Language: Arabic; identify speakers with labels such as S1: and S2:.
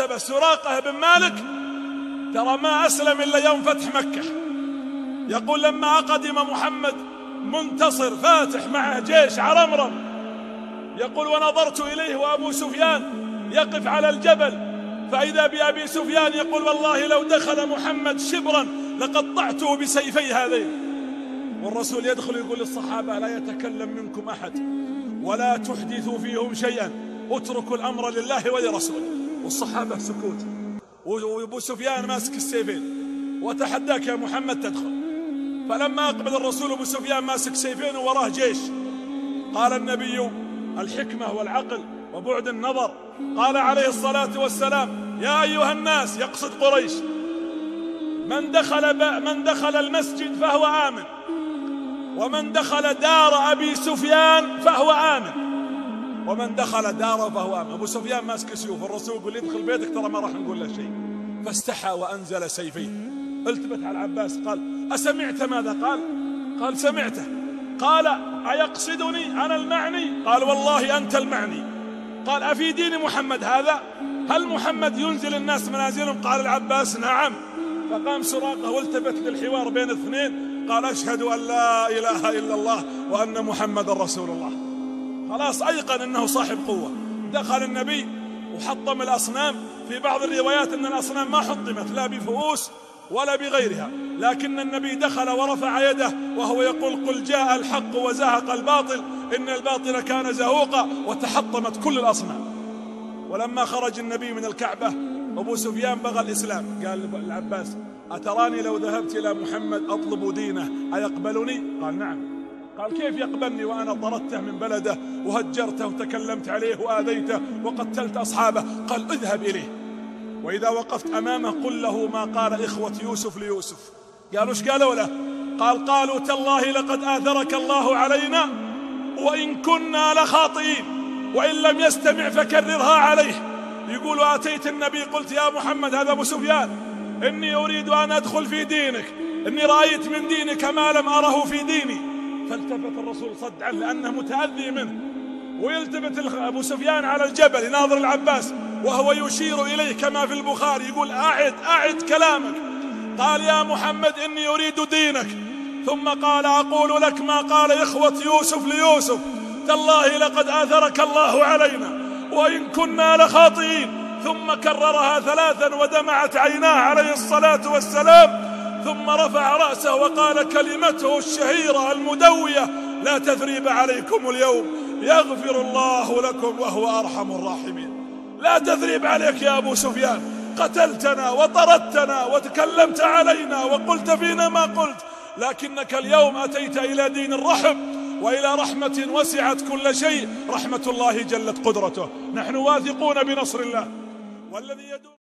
S1: كتب سراقة بن مالك ترى ما أسلم إلا يوم فتح مكة. يقول لما قدم محمد منتصر فاتح معه جيش عرمرم، يقول ونظرت إليه وأبو سفيان يقف على الجبل، فإذا بأبي سفيان يقول والله لو دخل محمد شبرا لقطعته بسيفي هذين. والرسول يدخل يقول للصحابة لا يتكلم منكم أحد ولا تحدثوا فيهم شيئا، اتركوا الأمر لله ولرسوله. والصحابة سكوت، وأبو سفيان ماسك السيفين وتحداك يا محمد تدخل. فلما أقبل الرسول أبو سفيان ماسك سيفين ووراه جيش، قال النبي الحكمة والعقل وبعد النظر، قال عليه الصلاة والسلام يا أيها الناس، يقصد قريش، من دخل المسجد فهو آمن، ومن دخل دار أبي سفيان فهو آمن، ومن دخل داره فهو آمن. أبو سفيان ماسك سيوف، الرسول يقول ادخل بيتك ترى ما راح نقول له شيء. فاستحى وأنزل سيفيه. التفت على العباس قال أسمعت ماذا قال؟ قال سمعته. قال أيقصدني أنا المعني؟ قال والله أنت المعني. قال أفي دين محمد هذا؟ هل محمد ينزل الناس منازلهم؟ قال العباس نعم. فقام سراقة والتفت للحوار بين اثنين، قال أشهد أن لا إله إلا الله وأن محمد رسول الله. خلاص أيقن أنه صاحب قوة. دخل النبي وحطم الأصنام. في بعض الروايات أن الأصنام ما حطمت لا بفؤوس ولا بغيرها، لكن النبي دخل ورفع يده وهو يقول قل جاء الحق وزهق الباطل إن الباطل كان زهوقا، وتحطمت كل الأصنام. ولما خرج النبي من الكعبة أبو سفيان بغى الإسلام، قال العباس أتراني لو ذهبت إلى محمد أطلب دينه أيقبلني؟ قال نعم. قال كيف يقبلني وأنا طردته من بلده وهجرته وتكلمت عليه وآذيته وقتلت أصحابه؟ قال اذهب إليه، وإذا وقفت أمامه قل له ما قال إخوة يوسف ليوسف. قالوا ايش قالوا له؟ قال قالوا تالله لقد آثرك الله علينا وإن كنا لخاطئين، وإن لم يستمع فكررها عليه. يقولوا آتيت النبي قلت يا محمد، هذا أبو سفيان، إني أريد أن أدخل في دينك، إني رأيت من دينك ما لم أره في ديني. فالتفت الرسول صد عنه لأنه متأذي منه، ويلتفت أبو سفيان على الجبل يناظر العباس وهو يشير إليه كما في البخاري يقول أعد كلامك. قال يا محمد إني أريد دينك. ثم قال أقول لك ما قال إخوة يوسف ليوسف، تالله لقد آثرك الله علينا وإن كنا لخاطئين. ثم كررها ثلاثا ودمعت عيناه عليه الصلاة والسلام، ثم رفع رأسه وقال كلمته الشهيرة المدوية لا تثريب عليكم اليوم يغفر الله لكم وهو أرحم الراحمين. لا تثريب عليك يا أبو سفيان، قتلتنا وطردتنا وتكلمت علينا وقلت فينا ما قلت، لكنك اليوم أتيت إلى دين الرحم وإلى رحمة وسعت كل شيء، رحمة الله جلت قدرته. نحن واثقون بنصر الله والذي يدعو